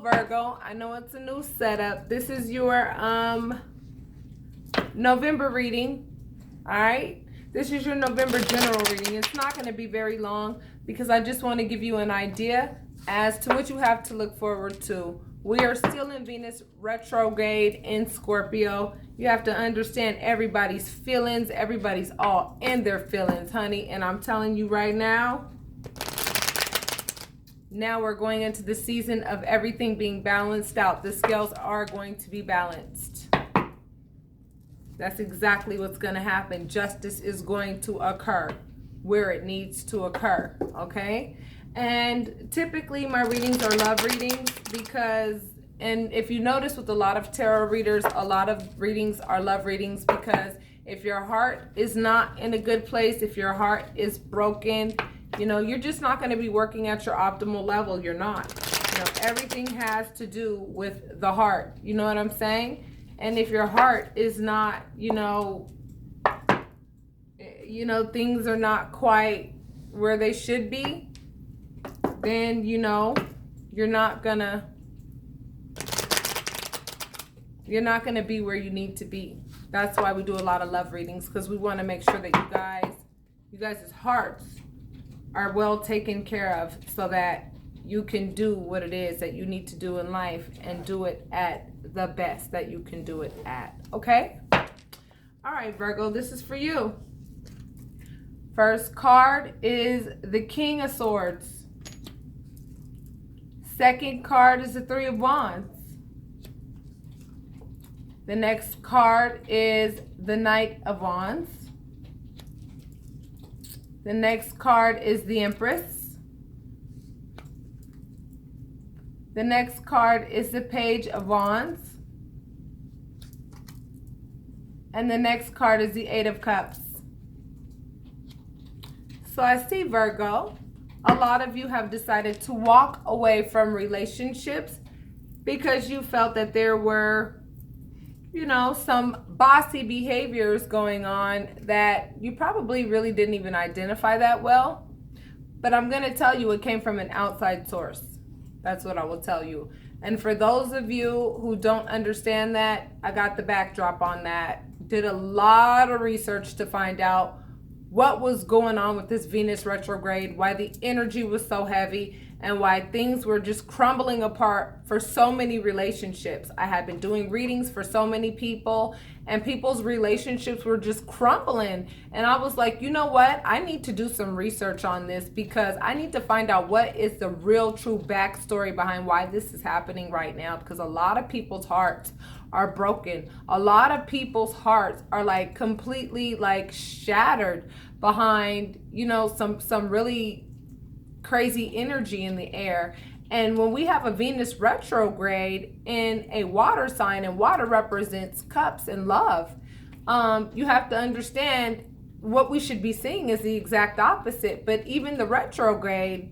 Hello, Virgo. I know it's a new setup. This is your November reading. All right. This is your November general reading. It's not going to be very long because I just want to give you an idea as to what you have to look forward to. We are still in Venus retrograde in Scorpio. You have to understand everybody's feelings. Everybody's all in their feelings, honey. And I'm telling you right now, we're going into the season of everything being balanced out. The scales are going to be balanced. That's exactly what's going to happen. Justice is going to occur where it needs to occur, okay? And typically my readings are love readings because, and if you notice with a lot of tarot readers, a lot of readings are love readings because if your heart is not in a good place, if your heart is broken, you know, you're just not going to be working at your optimal level. You're not. You know, everything has to do with the heart. You know what I'm saying? And if your heart is not, you know, things are not quite where they should be, then, you know, you're not gonna be where you need to be. That's why we do a lot of love readings, because we want to make sure that you guys' hearts are well taken care of so that you can do what it is that you need to do in life and do it at the best that you can do it at. Okay? All right, Virgo, this is for you. First card is the King of Swords. Second card is the Three of Wands. The next card is the Knight of Wands. The next card is the Empress. The next card is the Page of Wands. And the next card is the Eight of Cups. So I see, Virgo, a lot of you have decided to walk away from relationships because you felt that there were, you know, some bossy behaviors going on that you probably really didn't even identify that well. But I'm going to tell you it came from an outside source. That's what I will tell you. And for those of you who don't understand that, I got the backdrop on that. Did a lot of research to find out what was going on with this Venus retrograde, why the energy was so heavy, and why things were just crumbling apart for so many relationships. I had been doing readings for so many people, and people's relationships were just crumbling. And I was like, you know what? I need to do some research on this because I need to find out what is the real true backstory behind why this is happening right now, because a lot of people's hearts are broken. A lot of people's hearts are like completely like shattered behind, you know, some really crazy energy in the air. And when we have a Venus retrograde in a water sign, and water represents cups and love, you have to understand what we should be seeing is the exact opposite. But even the retrograde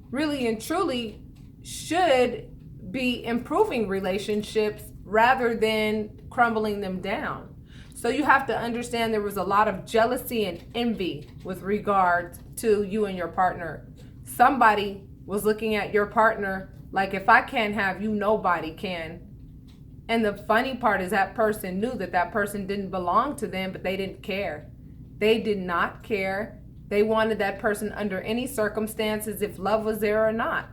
really and truly should be improving relationships rather than crumbling them down. So you have to understand there was a lot of jealousy and envy with regards to you and your partner. Somebody was looking at your partner like, if I can't have you, nobody can. And the funny part is that person knew that that person didn't belong to them, but they didn't care. They did not care. They wanted that person under any circumstances, if love was there or not.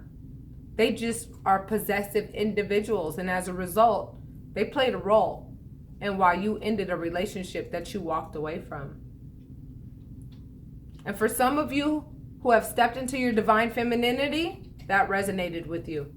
They just are possessive individuals. And as a result, they played a role in why you ended a relationship that you walked away from. And for some of you who have stepped into your divine femininity, that resonated with you.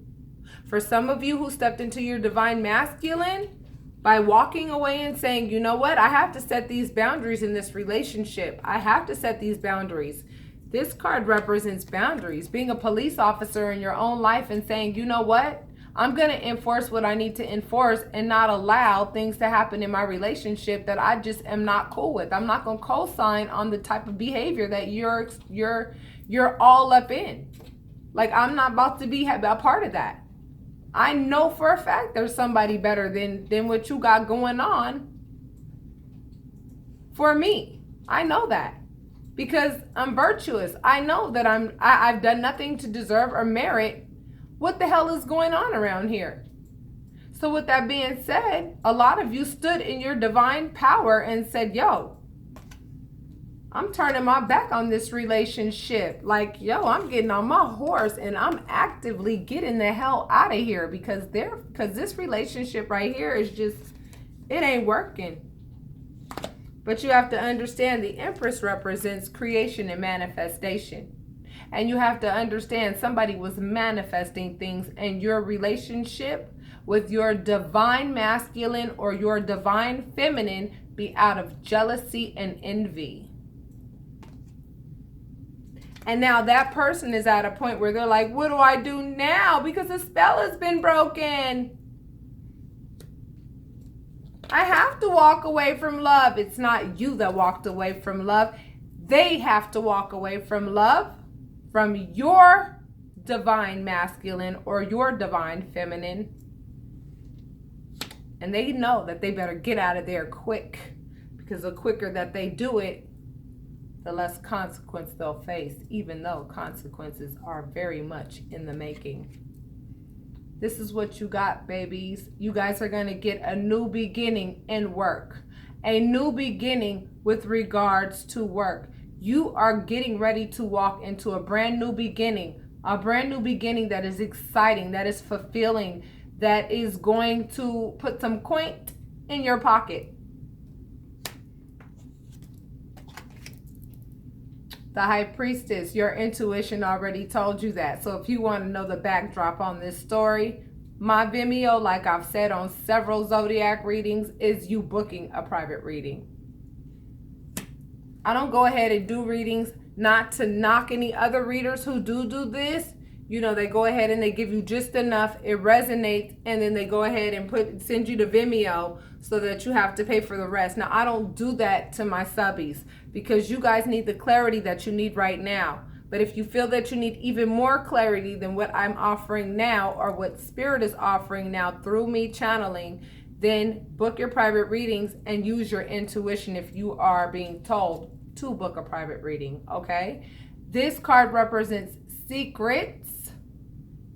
For some of you who stepped into your divine masculine by walking away and saying, you know what, I have to set these boundaries in this relationship. I have to set these boundaries. This card represents boundaries, being a police officer in your own life and saying, you know what, I'm going to enforce what I need to enforce and not allow things to happen in my relationship that I just am not cool with. I'm not going to co-sign on the type of behavior that you're all up in. Like, I'm not about to be a part of that. I know for a fact there's somebody better than what you got going on for me. I know that because I'm virtuous. I know that I've done nothing to deserve or merit what the hell is going on around here? So with that being said, a lot of you stood in your divine power and said, yo, I'm turning my back on this relationship. Like, yo, I'm getting on my horse and I'm actively getting the hell out of here because this relationship right here is just, it ain't working. But you have to understand the Empress represents creation and manifestation. And you have to understand somebody was manifesting things in your relationship with your divine masculine or your divine feminine be out of jealousy and envy. And now that person is at a point where they're like, what do I do now? Because the spell has been broken. I have to walk away from love. It's not you that walked away from love. They have to walk away from love, from your divine masculine or your divine feminine. And they know that they better get out of there quick, because the quicker that they do it, the less consequence they'll face, even though consequences are very much in the making. This is what you got, babies. You guys are going to get a new beginning in work, a new beginning with regards to work. You are getting ready to walk into a brand new beginning that is exciting, that is fulfilling, that is going to put some quaint in your pocket. The High Priestess, your intuition already told you that. So if you want to know the backdrop on this story, my Vimeo, like I've said on several zodiac readings, is you booking a private reading. I don't go ahead and do readings not to knock any other readers who do this. You know, they go ahead and they give you just enough, it resonates, and then they go ahead and send you to Vimeo so that you have to pay for the rest. Now, I don't do that to my subbies because you guys need the clarity that you need right now. But if you feel that you need even more clarity than what I'm offering now or what Spirit is offering now through me channeling, then book your private readings and use your intuition if you are being told to book a private reading, okay? This card represents secrets,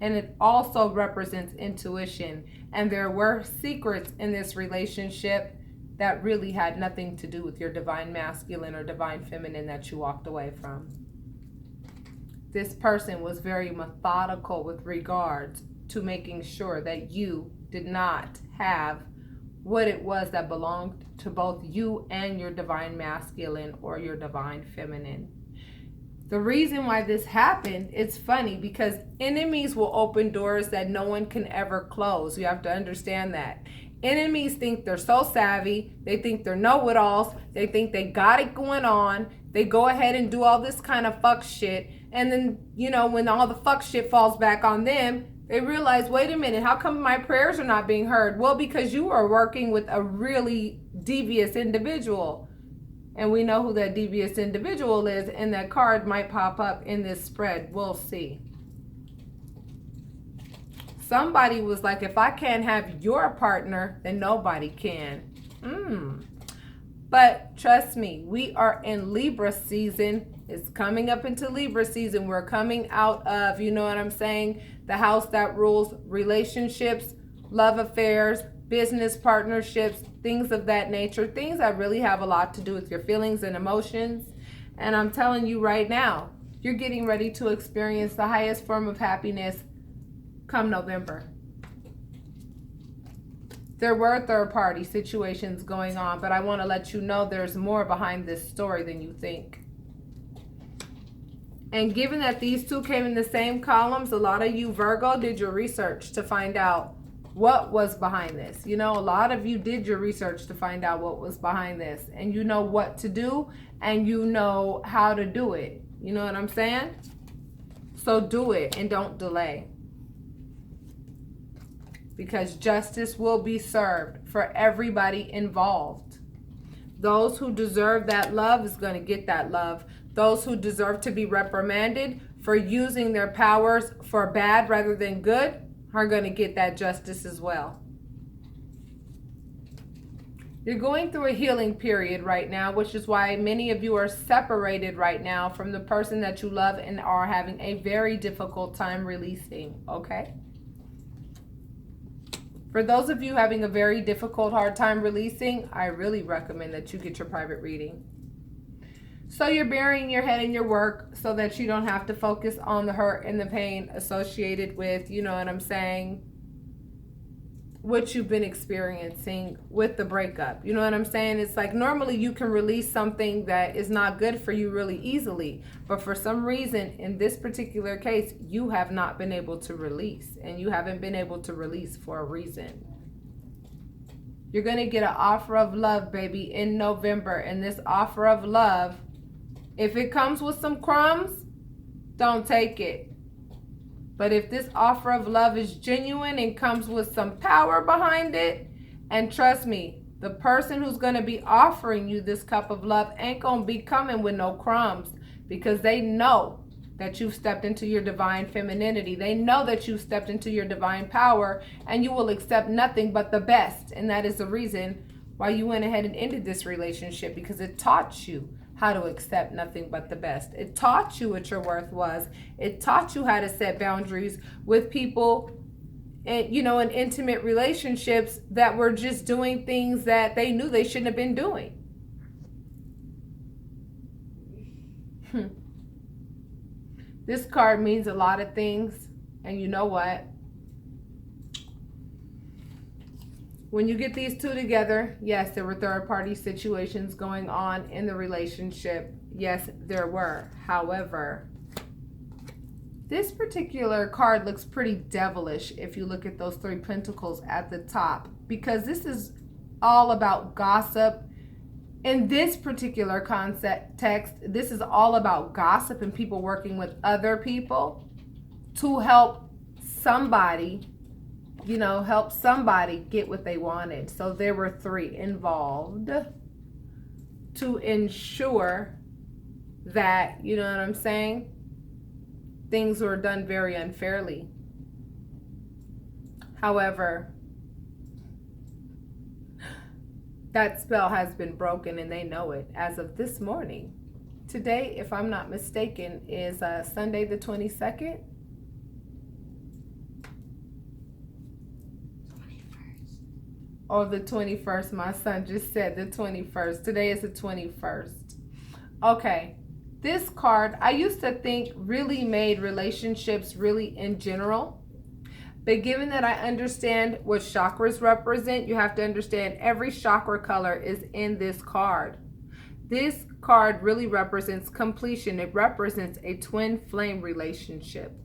and it also represents intuition. And there were secrets in this relationship that really had nothing to do with your divine masculine or divine feminine that you walked away from. This person was very methodical with regards to making sure that you did not have what it was that belonged to both you and your divine masculine or your divine feminine. The reason why this happened, it's funny because enemies will open doors that no one can ever close. You have to understand that. Enemies think they're so savvy. They think they're know-it-alls. They think they got it going on. They go ahead and do all this kind of fuck shit. And then, you know, when all the fuck shit falls back on them, they realize, wait a minute, how come my prayers are not being heard? Well, because you are working with a really devious individual. And we know who that devious individual is, and that card might pop up in this spread. We'll see. Somebody was like, if I can't have your partner, then nobody can. But trust me, we are in Libra season. It's coming up into Libra season. We're coming out of, you know what I'm saying, the house that rules relationships, love affairs, business partnerships, things of that nature, things that really have a lot to do with your feelings and emotions. And I'm telling you right now, you're getting ready to experience the highest form of happiness come November. There were third-party situations going on, but I want to let you know there's more behind this story than you think. And given that these two came in the same columns, a lot of you Virgo did your research to find out what was behind this. You know, a lot of you did your research to find out what was behind this, and you know what to do and you know how to do it. You know what I'm saying? So do it and don't delay, because justice will be served for everybody involved. Those who deserve that love is going to get that love. Those who deserve to be reprimanded for using their powers for bad rather than good are going to get that justice as well. You're going through a healing period right now, which is why many of you are separated right now from the person that you love and are having a very difficult time releasing, okay? For those of you having a very difficult, hard time releasing, I really recommend that you get your private reading. So you're burying your head in your work so that you don't have to focus on the hurt and the pain associated with, you know what I'm saying, what you've been experiencing with the breakup. You know what I'm saying? It's like normally you can release something that is not good for you really easily. But for some reason, in this particular case, you have not been able to release. And you haven't been able to release for a reason. You're going to get an offer of love, baby, in November. And this offer of love, if it comes with some crumbs, don't take it. But if this offer of love is genuine and comes with some power behind it, and trust me, the person who's going to be offering you this cup of love ain't going to be coming with no crumbs, because they know that you've stepped into your divine femininity. They know that you've stepped into your divine power, and you will accept nothing but the best. And that is the reason why you went ahead and ended this relationship, because it taught you how to accept nothing but the best. It taught you what your worth was. It taught you how to set boundaries with people, and in intimate relationships that were just doing things that they knew they shouldn't have been doing. This card means a lot of things, and you know what? When you get these two together, yes, there were third-party situations going on in the relationship. Yes, there were. However, this particular card looks pretty devilish if you look at those 3 pentacles at the top, because this is all about gossip. In this particular text, this is all about gossip and people working with other people to help somebody get what they wanted. So there were 3 involved to ensure that, you know what I'm saying, things were done very unfairly. However, that spell has been broken, and they know it as of this morning. Today, if I'm not mistaken, is Sunday the 22nd. Or the 21st. My son just said the 21st. Today is the 21st. Okay. This card, I used to think really made relationships really in general. But given that I understand what chakras represent, you have to understand every chakra color is in this card. This card really represents completion. It represents a twin flame relationship.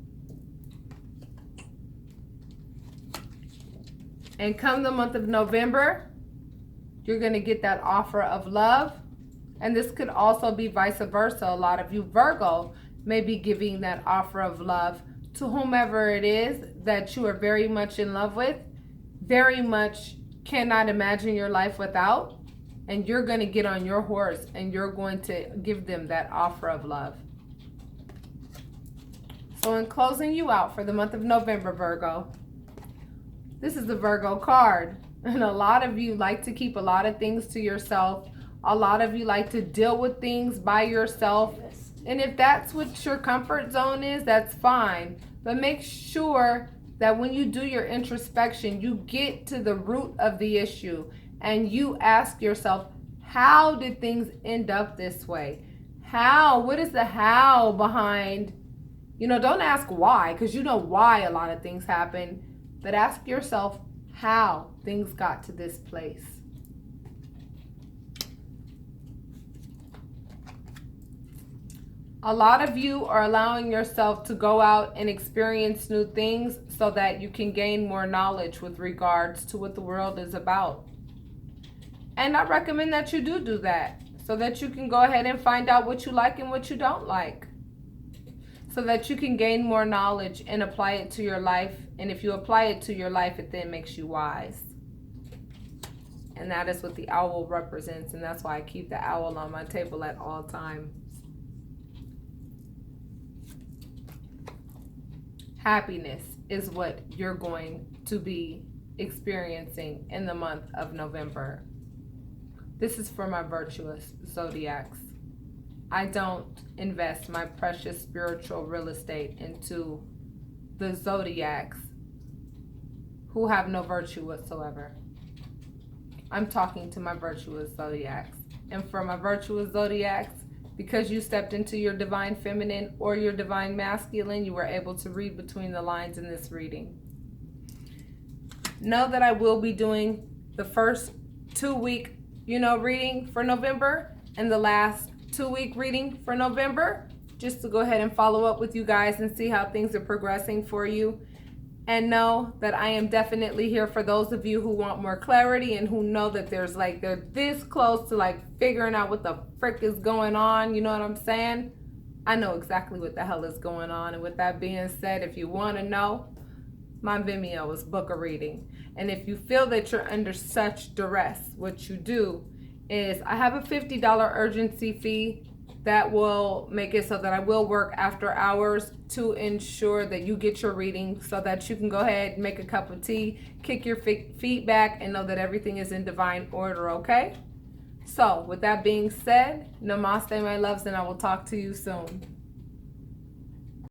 And come the month of November, you're going to get that offer of love. And this could also be vice versa. A lot of you Virgo may be giving that offer of love to whomever it is that you are very much in love with, very much cannot imagine your life without. And you're going to get on your horse and you're going to give them that offer of love. So in closing you out for the month of November, Virgo, this is the Virgo card. And a lot of you like to keep a lot of things to yourself. A lot of you like to deal with things by yourself. And if that's what your comfort zone is, that's fine. But make sure that when you do your introspection, you get to the root of the issue and you ask yourself, how did things end up this way? How? What is the how behind? Don't ask why, because you know why a lot of things happen. But ask yourself how things got to this place. A lot of you are allowing yourself to go out and experience new things so that you can gain more knowledge with regards to what the world is about. And I recommend that you do that so that you can go ahead and find out what you like and what you don't like, so that you can gain more knowledge and apply it to your life. And if you apply it to your life, it then makes you wise. And that is what the owl represents. And that's why I keep the owl on my table at all times. Happiness is what you're going to be experiencing in the month of November. This is for my virtuous zodiacs. I don't invest my precious spiritual real estate into the zodiacs who have no virtue whatsoever. I'm talking to my virtuous zodiacs. And for my virtuous zodiacs, because you stepped into your divine feminine or your divine masculine, you were able to read between the lines in this reading. Know that I will be doing the first 2-week, reading for November and the last 2-week reading for November, just to go ahead and follow up with you guys and see how things are progressing for you. And know that I am definitely here for those of you who want more clarity and who know that they're this close to figuring out what the frick is going on. You know what I'm saying? I know exactly what the hell is going on. And with that being said, if you want to know, my Vimeo is book a reading. And if you feel that you're under such duress, what you do is I have a $50 urgency fee that will make it so that I will work after hours to ensure that you get your reading so that you can go ahead, make a cup of tea, kick your feet back, and know that everything is in divine order, okay? So, with that being said, namaste, my loves, and I will talk to you soon.